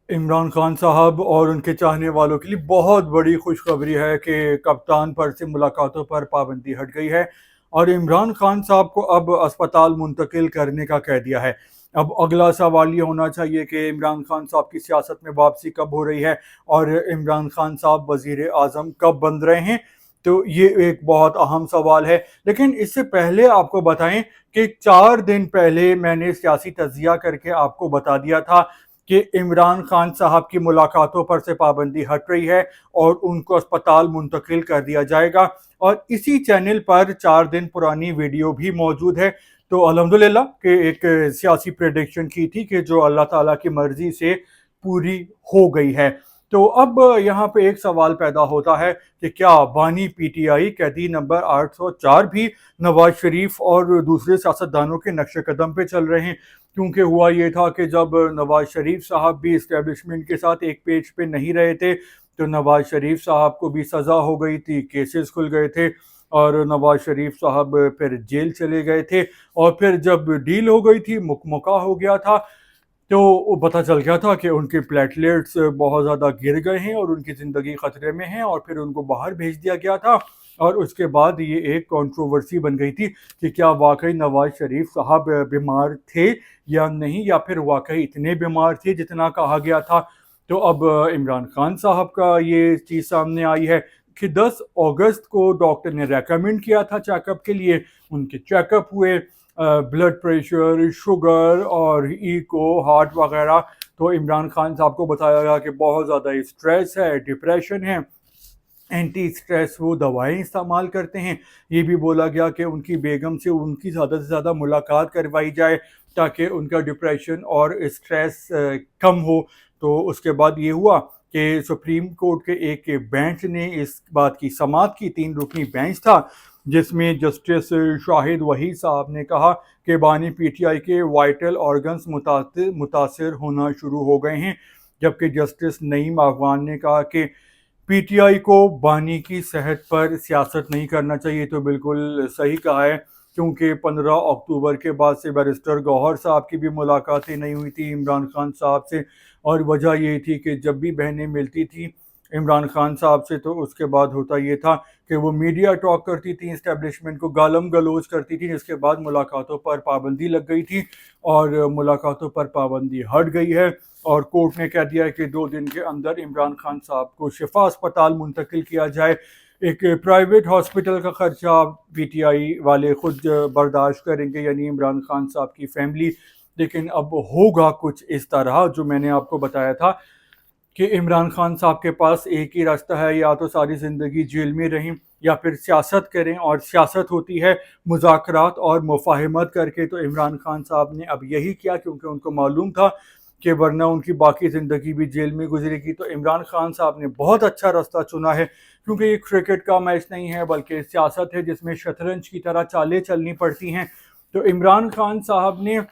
इमरान खान साहब और उनके चाहने वालों के लिए बहुत बड़ी खुशखबरी है कि कप्तान पर से मुलाकातों पर पाबंदी हट गई है और इमरान खान साहब को अब अस्पताल मुंतकिल करने का कह दिया है। अब अगला सवाल ये होना चाहिए कि इमरान खान साहब की सियासत में वापसी कब हो रही है और इमरान खान साहब वजीर आज़म कब बन रहे हैं। तो ये एक बहुत अहम सवाल है, लेकिन इससे पहले आपको बताएं कि 4 दिन पहले मैंने सियासी तज्जिया करके आपको बता दिया था कि इमरान खान साहब की मुलाकातों पर से पाबंदी हट रही है और उनको अस्पताल मुंतकिल कर दिया जाएगा। और इसी चैनल पर 4 दिन पुरानी वीडियो भी मौजूद है। तो अल्हम्दुलिल्लाह कि एक सियासी प्रेडिक्शन की थी कि जो अल्लाह ताला की मर्जी से पूरी हो गई है। तो अब यहाँ पे एक सवाल पैदा होता है कि क्या बानी पीटीआई कैदी नंबर 804 भी नवाज शरीफ और दूसरे सियासतदानों के नक्शे कदम पे चल रहे हैं। क्योंकि हुआ ये था कि जब नवाज शरीफ साहब भी इस्टेब्लिशमेंट के साथ एक पेज पे नहीं रहे थे तो नवाज शरीफ साहब को भी सज़ा हो गई थी, केसेस खुल गए थे और नवाज शरीफ साहब फिर जेल चले गए थे। और फिर जब डील हो गई थी, मुकमका हो गया था, तो पता चल गया था कि उनके प्लेटलेट्स बहुत ज़्यादा गिर गए हैं और उनकी ज़िंदगी ख़तरे में है और फिर उनको बाहर भेज दिया गया था। और उसके बाद ये एक कंट्रोवर्सी बन गई थी कि क्या वाकई नवाज शरीफ साहब बीमार थे या नहीं, या फिर वाकई इतने बीमार थे जितना कहा गया था। तो अब इमरान खान साहब का ये चीज़ सामने आई है कि 10 अगस्त को डॉक्टर ने रेकमेंड किया था चेकअप के लिए। उनके चेकअप हुए, ब्लड प्रेशर, शुगर और ईको, हार्ट वगैरह। तो इमरान खान साहब को बताया गया कि बहुत ज़्यादा स्ट्रेस है, डिप्रेशन है, एंटी स्ट्रेस वो दवाएं इस्तेमाल करते हैं। ये भी बोला गया कि उनकी बेगम से उनकी ज़्यादा से ज़्यादा मुलाकात करवाई जाए ताकि उनका डिप्रेशन और स्ट्रेस कम हो। तो उसके बाद ये हुआ कि सुप्रीम कोर्ट के एक बेंच ने इस बात की समाअत की। 3 रुकनी बेंच था जिसमें जस्टिस शाहिद वहीद साहब ने कहा कि बानी पीटीआई के वाइटल ऑर्गन्स मुतासर होना शुरू हो गए हैं, जबकि जस्टिस नईम अफगान ने कहा कि पीटीआई को बानी की सेहत पर सियासत नहीं करना चाहिए। तो बिल्कुल सही कहा है, क्योंकि 15 अक्टूबर के बाद से बैरिस्टर गौहर साहब की भी मुलाकातें नहीं हुई थी इमरान खान साहब से। और वजह ये थी कि जब भी बहनें मिलती थी इमरान खान साहब से तो उसके बाद होता ये था कि वो मीडिया टॉक करती थी, इस्टेब्लिशमेंट को गालम गलोच करती थी, जिसके बाद मुलाकातों पर पाबंदी लग गई थी और मुलाकातों पर पाबंदी हट गई है। और कोर्ट ने कह दिया है कि 2 दिन के अंदर इमरान खान साहब को शिफा अस्पताल मुंतकिल किया जाए। एक प्राइवेट हॉस्पिटल का खर्चा पीटीआई वाले खुद बर्दाश्त करेंगे, यानी इमरान खान साहब की फैमिली। लेकिन अब होगा कुछ इस तरह जो मैंने आपको बताया था कि इमरान खान साहब के पास एक ही रास्ता है, या तो सारी ज़िंदगी जेल में रहें या फिर सियासत करें। और सियासत होती है मुज़ाकरात और मुफाहमत करके। तो इमरान खान साहब ने अब यही किया, क्योंकि उनको मालूम था कि वरना उनकी बाकी ज़िंदगी भी जेल में गुजरेगी। तो इमरान खान साहब ने बहुत अच्छा रास्ता चुना है, क्योंकि ये क्रिकेट का मैच नहीं है बल्कि सियासत है जिसमें शतरंज की तरह चालें चलनी पड़ती हैं। तो इमरान खान साहब ने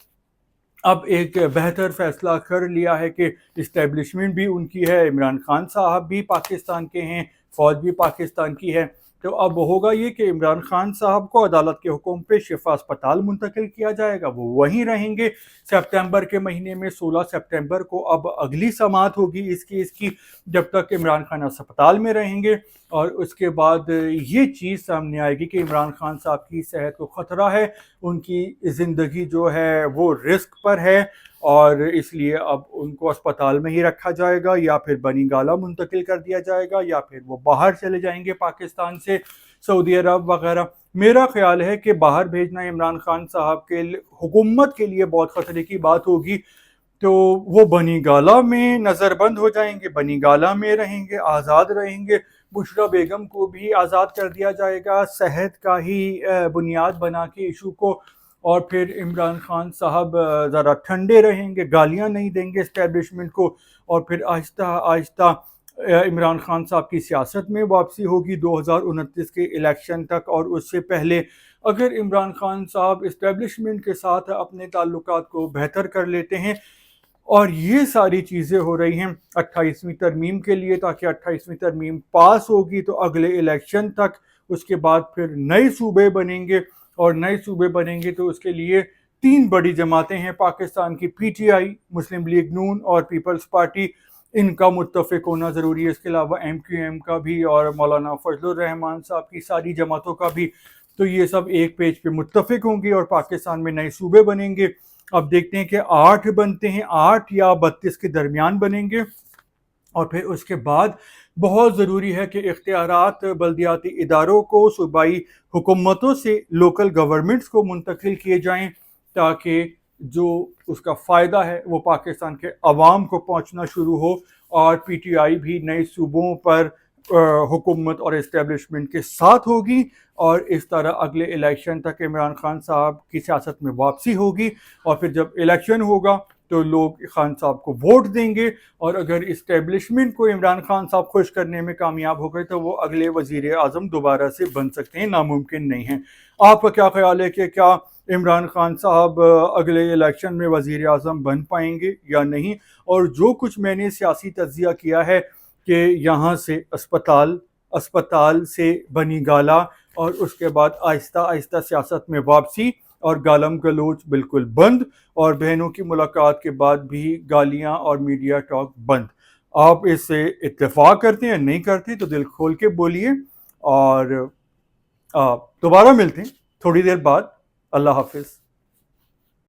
अब एक बेहतर फैसला कर लिया है कि इस्टेब्लिशमेंट भी उनकी है, इमरान खान साहब भी पाकिस्तान के हैं, फ़ौज भी पाकिस्तान की है। तो अब होगा ये कि इमरान खान साहब को अदालत के हुक्म पे शिफा अस्पताल मुंतकिल किया जाएगा, वो वहीं रहेंगे। सितंबर के महीने में 16 सितंबर को अब अगली समाअत होगी इस केस की, जब तक इमरान खान अस्पताल में रहेंगे। और उसके बाद ये चीज़ सामने आएगी कि इमरान खान साहब की सेहत को ख़तरा है, उनकी ज़िंदगी जो है वो रिस्क पर है और इसलिए अब उनको अस्पताल में ही रखा जाएगा, या फिर बनी गाला मुंतकिल कर दिया जाएगा, या फिर वो बाहर चले जाएंगे पाकिस्तान से, सऊदी अरब वगैरह। मेरा ख्याल है कि बाहर भेजना इमरान खान साहब के हुकूमत के लिए बहुत ख़तरे की बात होगी। तो वो बनी गाला में नज़रबंद हो जाएंगे, बनी गाला में रहेंगे, आज़ाद रहेंगे। बुशरा बेगम को भी आज़ाद कर दिया जाएगा सेहत का ही बुनियाद बना के इशू को। और फिर इमरान खान साहब ज़रा ठंडे रहेंगे, गालियां नहीं देंगे इस्टेब्लिशमेंट को। और फिर आहिस्ता आहिस्ता इमरान खान साहब की सियासत में वापसी होगी 2029 के इलेक्शन तक। और उससे पहले अगर इमरान खान साहब इस्टेब्लिशमेंट के साथ अपने ताल्लुकात को बेहतर कर लेते हैं, और ये सारी चीज़ें हो रही हैं 28वीं तरमीम के लिए, ताकि 28वीं तरमीम पास होगी तो अगले इलेक्शन तक, उसके बाद फिर नए सूबे बनेंगे। और नए सूबे बनेंगे तो उसके लिए تین بڑی جماعتیں ہیں پاکستان کی، P T I, Muslim league نون اور پیپلز پارٹی، ان کا متفق ہونا ضروری ہے، اس کے علاوہ ایم کیو ایم کا بھی اور مولانا فضل الرحمان صاحب کی ساری جماعتوں کا بھی، تو یہ سب ایک پیج پہ متفق ہوں گے اور پاکستان میں نئے صوبے بنیں گے۔ اب دیکھتے ہیں کہ 8 بنتے ہیں، 8 یا 32 کے درمیان بنیں گے، اور پھر اس کے بعد بہت ضروری ہے کہ اختیارات بلدیاتی اداروں کو صوبائی حکومتوں سے لوکل گورنمنٹس کو منتقل کیے جائیں، تاکہ جو اس کا فائدہ ہے وہ پاکستان کے عوام کو پہنچنا شروع ہو، اور پی ٹی آئی بھی نئے صوبوں پر حکومت اور اسٹیبلشمنٹ کے ساتھ ہوگی، اور اس طرح اگلے الیکشن تک عمران خان صاحب کی سیاست میں واپسی ہوگی، اور پھر جب الیکشن ہوگا تو لوگ خان صاحب کو ووٹ دیں گے، اور اگر اسٹیبلشمنٹ کو عمران خان صاحب خوش کرنے میں کامیاب ہو گئے تو وہ اگلے وزیر اعظم دوبارہ سے بن سکتے ہیں، ناممکن نہیں ہے۔ آپ کا کیا خیال ہے کہ کیا عمران خان صاحب اگلے الیکشن میں وزیر اعظم بن پائیں گے یا نہیں؟ اور جو کچھ میں نے سیاسی تجزیہ کیا ہے کہ یہاں سے اسپتال سے بنی گالا، اور اس کے بعد آہستہ آہستہ سیاست میں واپسی، اور گالم گلوچ بالکل بند، اور بہنوں کی ملاقات کے بعد بھی گالیاں اور میڈیا ٹاک بند، آپ اس سے اتفاق کرتے ہیں نہیں کرتے تو دل کھول کے بولیے، اور دوبارہ ملتے ہیں تھوڑی دیر بعد۔ اللہ حافظ۔